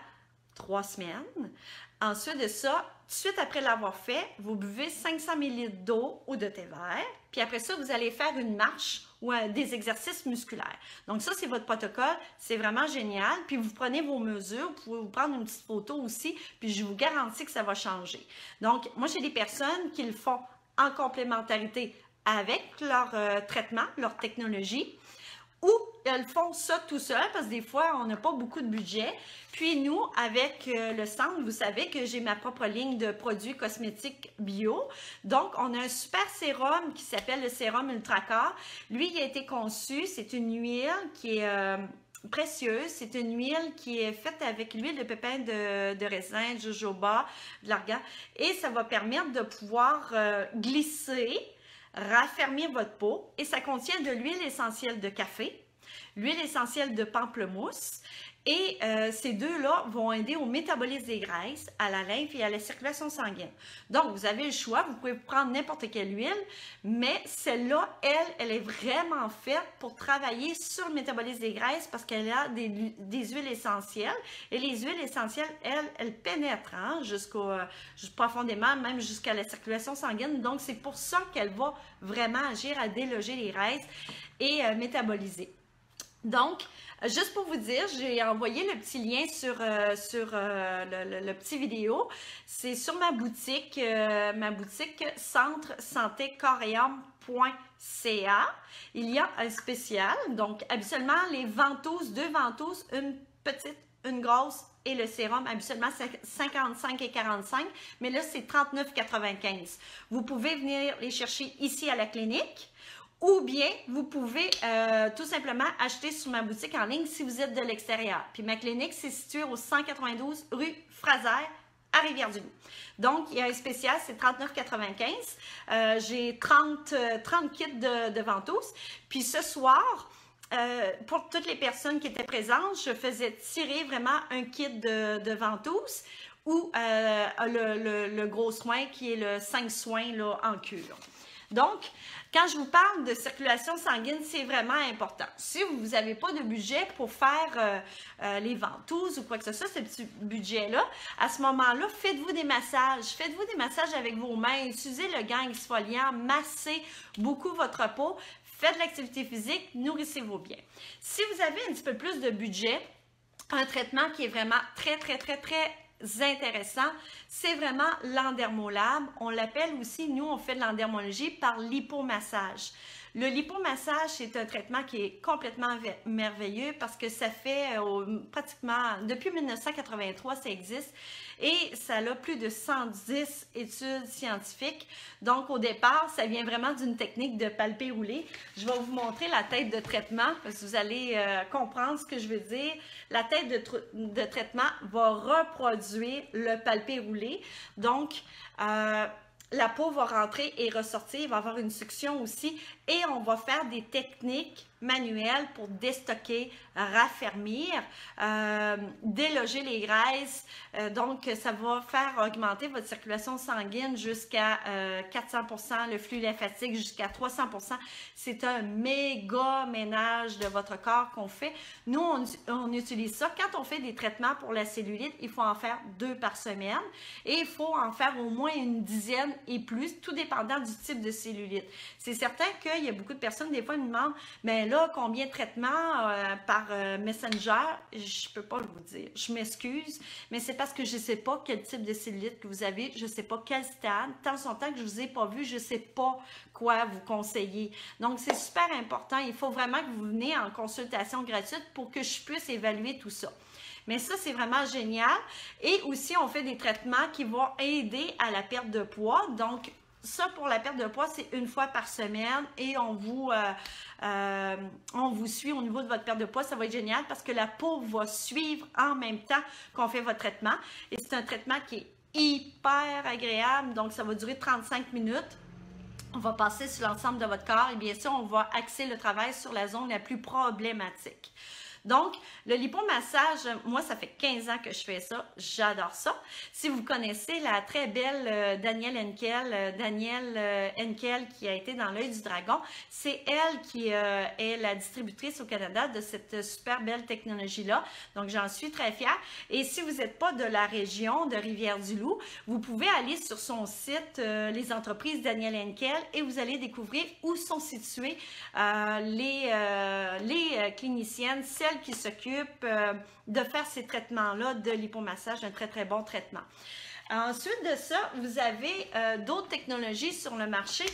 3 semaines. Ensuite de ça, tout de suite après l'avoir fait, vous buvez 500 ml d'eau ou de thé vert. Puis après ça, vous allez faire une marche ou des exercices musculaires. Donc ça, c'est votre protocole. C'est vraiment génial. Puis vous prenez vos mesures. Vous pouvez vous prendre une petite photo aussi. Puis je vous garantis que ça va changer. Donc, moi, j'ai des personnes qui le font en complémentarité avec leur traitement, leur technologie, ou elles font ça tout seul parce que des fois, on n'a pas beaucoup de budget. Puis nous, avec le centre, vous savez que j'ai ma propre ligne de produits cosmétiques bio. Donc, on a un super sérum qui s'appelle le sérum Ultracorps. Lui, il a été conçu, c'est une huile qui est précieuse. C'est une huile qui est faite avec l'huile de pépins de raisin, de jojoba, de l'argan. Et ça va permettre de pouvoir glisser, raffermir votre peau. Et ça contient de l'huile essentielle de café, l'huile essentielle de pamplemousse. Et ces deux-là vont aider au métabolisme des graisses, à la lymphe et à la circulation sanguine. Donc, vous avez le choix, vous pouvez prendre n'importe quelle huile, mais celle-là, elle est vraiment faite pour travailler sur le métabolisme des graisses parce qu'elle a des huiles essentielles. Et les huiles essentielles, elles pénètrent profondément, même jusqu'à la circulation sanguine. Donc, c'est pour ça qu'elle va vraiment agir à déloger les graisses et métaboliser. Donc, juste pour vous dire, j'ai envoyé le petit lien sur, le petit vidéo. C'est sur ma boutique centre-santé-corps-et-âme.ca. Il y a un spécial. Donc, habituellement, les ventouses, 2 ventouses, une petite, une grosse et le sérum, habituellement, c'est 55 et 45. Mais là, c'est 39,95. Vous pouvez venir les chercher ici à la clinique. Ou bien, vous pouvez tout simplement acheter sur ma boutique en ligne si vous êtes de l'extérieur. Puis ma clinique, c'est situé au 192 rue Fraser à Rivière-du-Loup. Donc, il y a un spécial, c'est 39,95. J'ai 30 kits de ventouses. Puis ce soir, pour toutes les personnes qui étaient présentes, je faisais tirer vraiment un kit de ventouses ou le gros soin qui est le 5 soins là, en cure. Donc, quand je vous parle de circulation sanguine, c'est vraiment important. Si vous n'avez pas de budget pour faire les ventouses ou quoi que ce soit, ce petit budget-là, à ce moment-là, faites-vous des massages. Faites-vous des massages avec vos mains. Utilisez le gant exfoliant. Massez beaucoup votre peau. Faites de l'activité physique. Nourrissez-vous bien. Si vous avez un petit peu plus de budget, un traitement qui est vraiment très intéressant, c'est vraiment l'endermolab. On l'appelle aussi, nous, on fait de l'endermologie par lipomassage. Le lipomassage, c'est un traitement qui est complètement merveilleux parce que ça fait pratiquement, depuis 1983, ça existe et ça a plus de 110 études scientifiques. Donc, au départ, ça vient vraiment d'une technique de palpé roulé. Je vais vous montrer la tête de traitement parce que vous allez comprendre ce que je veux dire. La tête de traitement va reproduire le palpé roulé. Donc, la peau va rentrer et ressortir, il va y avoir une succion aussi et on va faire des techniques manuelles pour déstocker, raffermir, déloger les graisses. Donc, ça va faire augmenter votre circulation sanguine jusqu'à 400%, le flux lymphatique jusqu'à 300%. C'est un méga ménage de votre corps qu'on fait. Nous, on utilise ça. Quand on fait des traitements pour la cellulite, il faut en faire 2 par semaine et il faut en faire au moins une dizaine et plus, tout dépendant du type de cellulite. C'est certain qu'il y a beaucoup de personnes, des fois, ils me demandent, mais là, combien de traitements par Messenger? Je ne peux pas vous dire. Je m'excuse, mais c'est parce que je ne sais pas quel type de cellulite que vous avez, je ne sais pas quel stade. Tant son temps que je ne vous ai pas vu, je ne sais pas quoi vous conseiller. Donc, c'est super important. Il faut vraiment que vous venez en consultation gratuite pour que je puisse évaluer tout ça. Mais ça, c'est vraiment génial. Et aussi, on fait des traitements qui vont aider à la perte de poids. Donc, ça, pour la perte de poids, c'est 1 fois par semaine et on vous suit au niveau de votre perte de poids. Ça va être génial parce que la peau va suivre en même temps qu'on fait votre traitement. Et c'est un traitement qui est hyper agréable. Donc, ça va durer 35 minutes. On va passer sur l'ensemble de votre corps et bien sûr, on va axer le travail sur la zone la plus problématique. Donc, le lipomassage, moi, ça fait 15 ans que je fais ça. J'adore ça. Si vous connaissez la très belle Danielle Henkel qui a été dans l'œil du dragon, c'est elle qui est la distributrice au Canada de cette super belle technologie-là. Donc, j'en suis très fière. Et si vous n'êtes pas de la région de Rivière-du-Loup, vous pouvez aller sur son site, les entreprises Danielle Henkel, et vous allez découvrir où sont situées les cliniciennes, celles qui s'occupent de faire ces traitements-là de lipomassage, un très bon traitement. Ensuite de ça, vous avez d'autres technologies sur le marché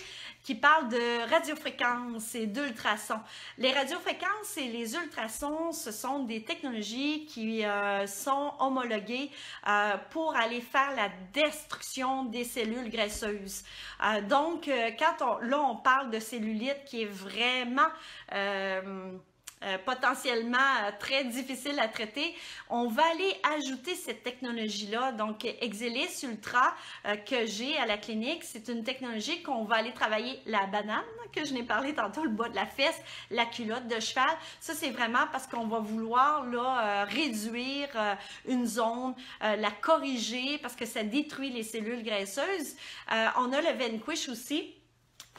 qui parlent de radiofréquences et d'ultrasons. Les radiofréquences et les ultrasons, ce sont des technologies qui sont homologuées pour aller faire la destruction des cellules graisseuses. Donc, quand on parle de cellulite qui est vraiment potentiellement très difficile à traiter, on va aller ajouter cette technologie-là. Donc, Exelis Ultra que j'ai à la clinique, c'est une technologie qu'on va aller travailler la banane, que je n'ai parlé tantôt, le bas de la fesse, la culotte de cheval. Ça, c'est vraiment parce qu'on va vouloir là, réduire une zone, la corriger parce que ça détruit les cellules graisseuses. On a le Vanquish aussi.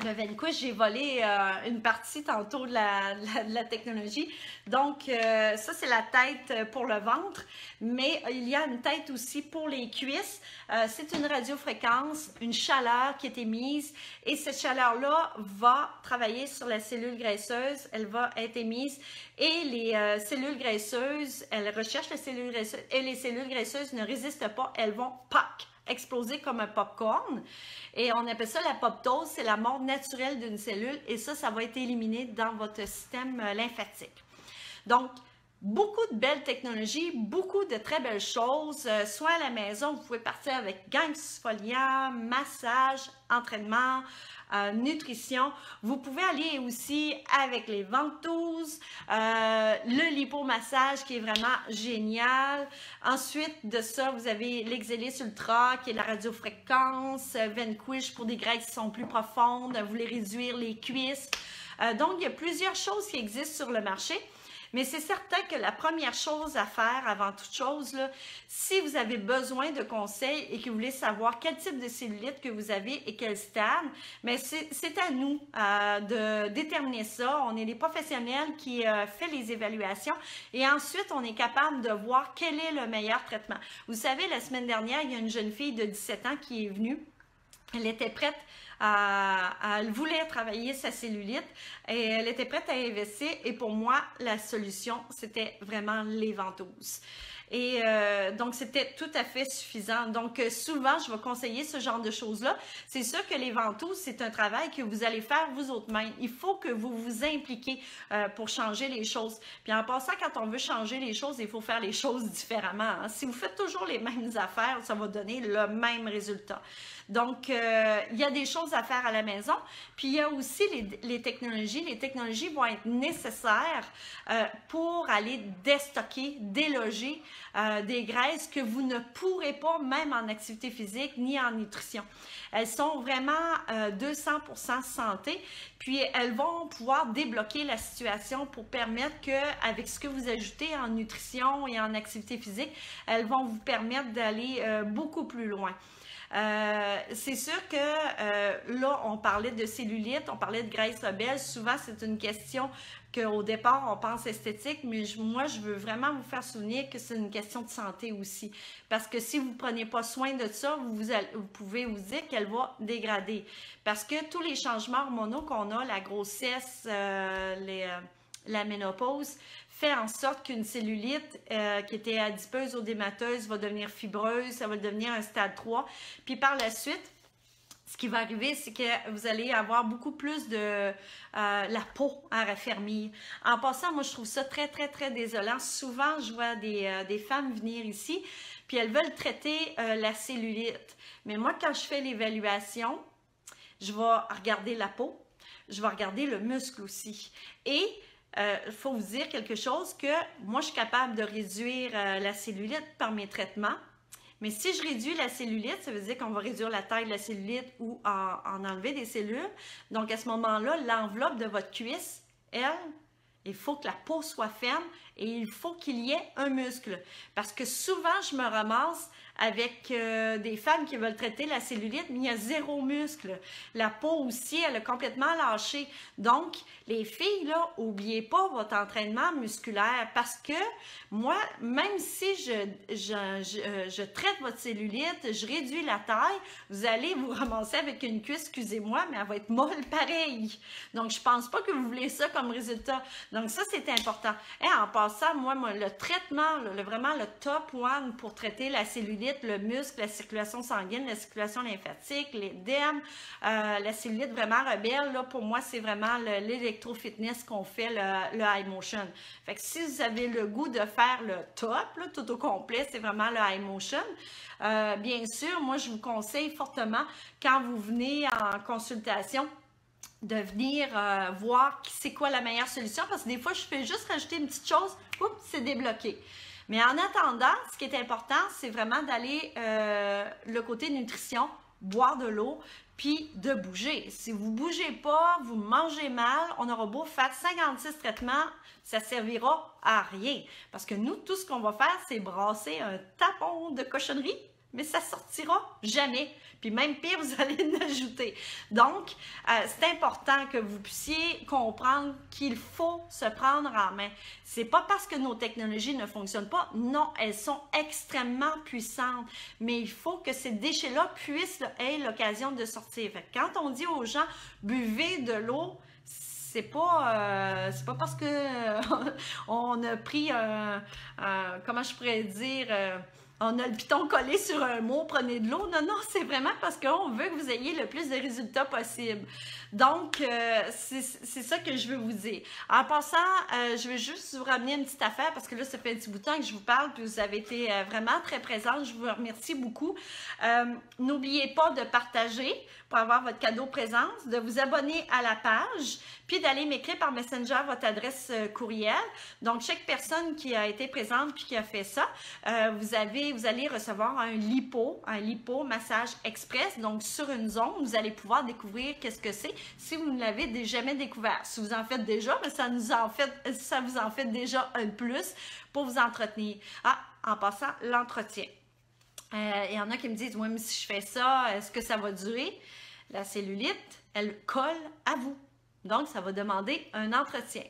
Le Vanquish, j'ai volé une partie tantôt de la technologie. Donc, ça, c'est la tête pour le ventre, mais il y a une tête aussi pour les cuisses. C'est une radiofréquence, une chaleur qui est émise et cette chaleur-là va travailler sur la cellule graisseuse. Elle va être émise et les cellules graisseuses, elles recherchent les cellules graisseuses et les cellules graisseuses ne résistent pas. Elles vont PAC! Exploser comme un popcorn et on appelle ça la apoptose, c'est la mort naturelle d'une cellule et ça va être éliminé dans votre système lymphatique. Donc, beaucoup de belles technologies, beaucoup de très belles choses, soit à la maison, vous pouvez partir avec gang exfoliant, massage, entraînement, nutrition. Vous pouvez aller aussi avec les ventouses, le lipomassage qui est vraiment génial. Ensuite de ça, vous avez l'Exelis Ultra qui est la radiofréquence, Vanquish pour des graisses qui sont plus profondes, vous voulez réduire les cuisses. Donc, il y a plusieurs choses qui existent sur le marché. Mais c'est certain que la première chose à faire avant toute chose, là, si vous avez besoin de conseils et que vous voulez savoir quel type de cellulite que vous avez et quel stade, mais c'est à nous de déterminer ça. On est les professionnels qui fait les évaluations et ensuite on est capable de voir quel est le meilleur traitement. Vous savez, la semaine dernière, il y a une jeune fille de 17 ans qui est venue. Elle était prête elle voulait travailler sa cellulite et elle était prête à investir et pour moi, la solution, c'était vraiment les ventouses. Et donc, c'était tout à fait suffisant. Donc, souvent, je vais conseiller ce genre de choses-là. C'est sûr que les ventouses, c'est un travail que vous allez faire vous autres-mêmes. Il faut que vous vous impliquez pour changer les choses. Puis en passant, quand on veut changer les choses, il faut faire les choses différemment. Hein. Si vous faites toujours les mêmes affaires, ça va donner le même résultat. Donc, il y a des choses à faire à la maison. Puis, il y a aussi les technologies. Les technologies vont être nécessaires pour aller déstocker, déloger des graisses que vous ne pourrez pas, même en activité physique ni en nutrition. Elles sont vraiment 200% santé, puis elles vont pouvoir débloquer la situation pour permettre qu'avec ce que vous ajoutez en nutrition et en activité physique, elles vont vous permettre d'aller beaucoup plus loin. C'est sûr que là, on parlait de cellulite, on parlait de graisse rebelle. Souvent, c'est une question qu'au départ, on pense esthétique, mais moi, je veux vraiment vous faire souvenir que c'est une question de santé aussi. Parce que si vous ne prenez pas soin de ça, vous pouvez vous dire qu'elle va dégrader. Parce que tous les changements hormonaux qu'on a, la grossesse, la ménopause, fait en sorte qu'une cellulite qui était adipeuse ou démateuse va devenir fibreuse, ça va devenir un stade 3. Puis par la suite, ce qui va arriver, c'est que vous allez avoir beaucoup plus de la peau à raffermir. En passant, moi, je trouve ça très, très, très désolant. Souvent, je vois des femmes venir ici, puis elles veulent traiter la cellulite. Mais moi, quand je fais l'évaluation, je vais regarder la peau, je vais regarder le muscle aussi. Et il faut vous dire quelque chose que moi, je suis capable de réduire la cellulite par mes traitements. Mais si je réduis la cellulite, ça veut dire qu'on va réduire la taille de la cellulite ou en enlever des cellules. Donc, à ce moment-là, l'enveloppe de votre cuisse, elle, il faut que la peau soit ferme et il faut qu'il y ait un muscle. Parce que souvent, je me ramasse avec des femmes qui veulent traiter la cellulite, mais il y a zéro muscle. La peau aussi, elle a complètement lâché. Donc, les filles, là, n'oubliez pas votre entraînement musculaire parce que moi, même si je traite votre cellulite, je réduis la taille, vous allez vous ramasser avec une cuisse, excusez-moi, mais elle va être molle pareil. Donc, je pense pas que vous voulez ça comme résultat. Donc, ça, c'est important. Et en passant, moi le traitement, vraiment le top one pour traiter la cellulite, le muscle, la circulation sanguine, la circulation lymphatique, l'édème, la cellulite vraiment rebelle, là, pour moi, c'est vraiment l'électro-fitness qu'on fait, le high motion. Fait que si vous avez le goût de faire le top, là, tout au complet, c'est vraiment le high motion. Bien sûr, moi, je vous conseille fortement, quand vous venez en consultation, de venir voir c'est quoi la meilleure solution, parce que des fois, je fais juste rajouter une petite chose, oups, c'est débloqué. Mais en attendant, ce qui est important, c'est vraiment d'aller le côté nutrition, boire de l'eau, puis de bouger. Si vous ne bougez pas, vous mangez mal, on aura beau faire 56 traitements, ça ne servira à rien. Parce que nous, tout ce qu'on va faire, c'est brasser un tapon de cochonnerie mais ça sortira jamais. Puis même pire, vous allez l'ajouter. Donc, c'est important que vous puissiez comprendre qu'il faut se prendre en main. C'est pas parce que nos technologies ne fonctionnent pas. Non, elles sont extrêmement puissantes. Mais il faut que ces déchets-là puissent aient l'occasion de sortir. Fait que quand on dit aux gens, buvez de l'eau, c'est pas parce que on a pris comment je pourrais dire, on a le piton collé sur un mot, prenez de l'eau. Non, non, c'est vraiment parce qu'on veut que vous ayez le plus de résultats possible. Donc, c'est ça que je veux vous dire. En passant, je veux juste vous ramener une petite affaire parce que là, ça fait un petit bout de temps que je vous parle puis vous avez été vraiment très présente. Je vous remercie beaucoup. N'oubliez pas de partager pour avoir votre cadeau présence, de vous abonner à la page, puis d'aller m'écrire par Messenger votre adresse courriel. Donc, chaque personne qui a été présente puis qui a fait ça, vous allez recevoir un lipo massage express. Donc, sur une zone, vous allez pouvoir découvrir qu'est-ce que c'est si vous ne l'avez jamais découvert. Si vous en faites déjà, mais ça vous en fait déjà un plus pour vous entretenir. Ah, en passant, l'entretien. Il y en a qui me disent, oui, mais si je fais ça, est-ce que ça va durer? La cellulite, elle colle à vous. Donc, ça va demander un entretien.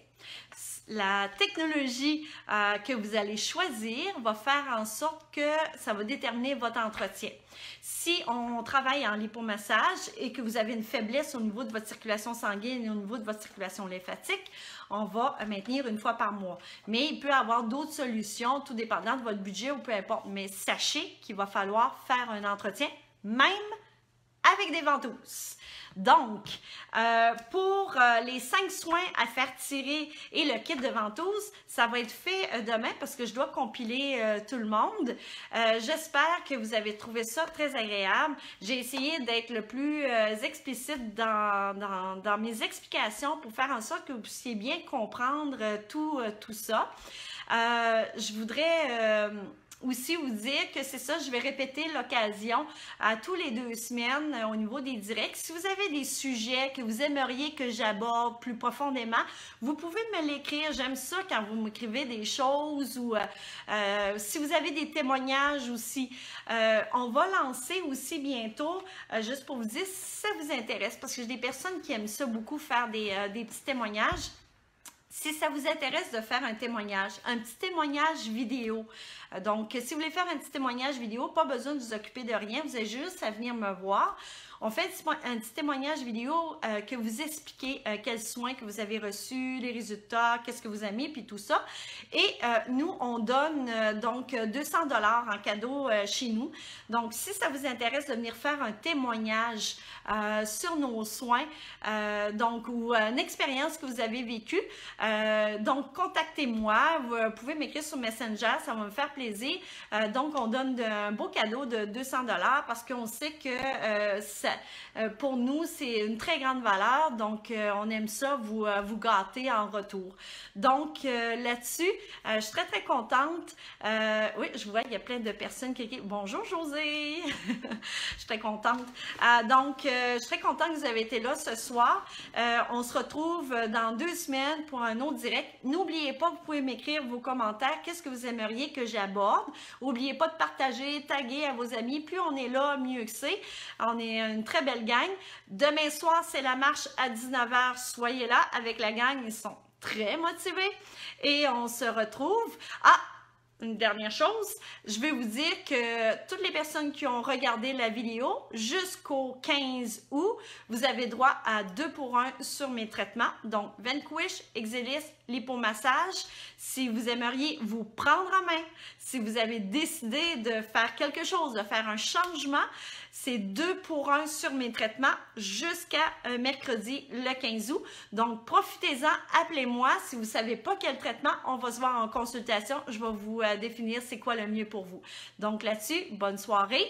La technologie que vous allez choisir va faire en sorte que ça va déterminer votre entretien. Si on travaille en lipomassage et que vous avez une faiblesse au niveau de votre circulation sanguine et au niveau de votre circulation lymphatique, on va maintenir une fois par mois. Mais il peut y avoir d'autres solutions, tout dépendant de votre budget ou peu importe. Mais sachez qu'il va falloir faire un entretien, même avec des ventouses. Donc, pour les 5 soins à faire tirer et le kit de ventouses, ça va être fait demain parce que je dois compiler tout le monde. J'espère que vous avez trouvé ça très agréable. J'ai essayé d'être le plus explicite dans mes explications pour faire en sorte que vous puissiez bien comprendre tout ça. Je voudrais aussi vous dire que c'est ça, je vais répéter l'occasion à tous les 2 semaines au niveau des directs. Si vous avez des sujets que vous aimeriez que j'aborde plus profondément, vous pouvez me l'écrire. J'aime ça quand vous m'écrivez des choses ou si vous avez des témoignages aussi. On va lancer aussi bientôt, juste pour vous dire si ça vous intéresse, parce que j'ai des personnes qui aiment ça beaucoup, faire des petits témoignages. Si ça vous intéresse de faire un petit témoignage vidéo. Donc, si vous voulez faire un petit témoignage vidéo, pas besoin de vous occuper de rien, vous avez juste à venir me voir. On fait un petit témoignage vidéo que vous expliquez quels soins que vous avez reçus, les résultats, qu'est-ce que vous aimez, puis tout ça. Et nous, on donne donc 200 $ en cadeau chez nous. Donc, si ça vous intéresse de venir faire un témoignage sur nos soins, donc ou une expérience que vous avez vécue, donc contactez-moi. Vous pouvez m'écrire sur Messenger, ça va me faire plaisir. Donc, on donne un beau cadeau de 200 $ parce qu'on sait que pour nous, c'est une très grande valeur, donc on aime ça vous gâter en retour. Donc là-dessus, je suis très très contente. Oui, je vois, il y a plein de personnes qui écrivent « Bonjour José! » Je suis très contente. Donc, je suis très contente que vous avez été là ce soir. On se retrouve dans 2 semaines pour un autre direct. N'oubliez pas, vous pouvez m'écrire vos commentaires. Qu'est-ce que vous aimeriez que j'aborde? N'oubliez pas de partager, taguer à vos amis. Plus on est là, mieux que c'est. On est une très belle gang. Demain soir, c'est la marche à 19 h. Soyez là avec la gang. Ils sont très motivés. Et on se retrouve. Ah! Une dernière chose, je vais vous dire que toutes les personnes qui ont regardé la vidéo jusqu'au 15 août, vous avez droit à 2 pour 1 sur mes traitements. Donc, Vanquish, Exilis, lipomassage. Si vous aimeriez vous prendre en main, si vous avez décidé de faire quelque chose, de faire un changement, c'est 2 pour 1 sur mes traitements jusqu'à mercredi le 15 août. Donc, profitez-en, appelez-moi. Si vous ne savez pas quel traitement, on va se voir en consultation. Je vais vous définir c'est quoi le mieux pour vous. Donc, là-dessus, bonne soirée.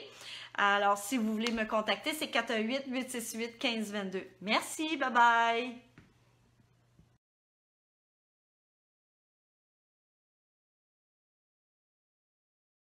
Alors, si vous voulez me contacter, c'est 418-868-1522. Merci, bye bye!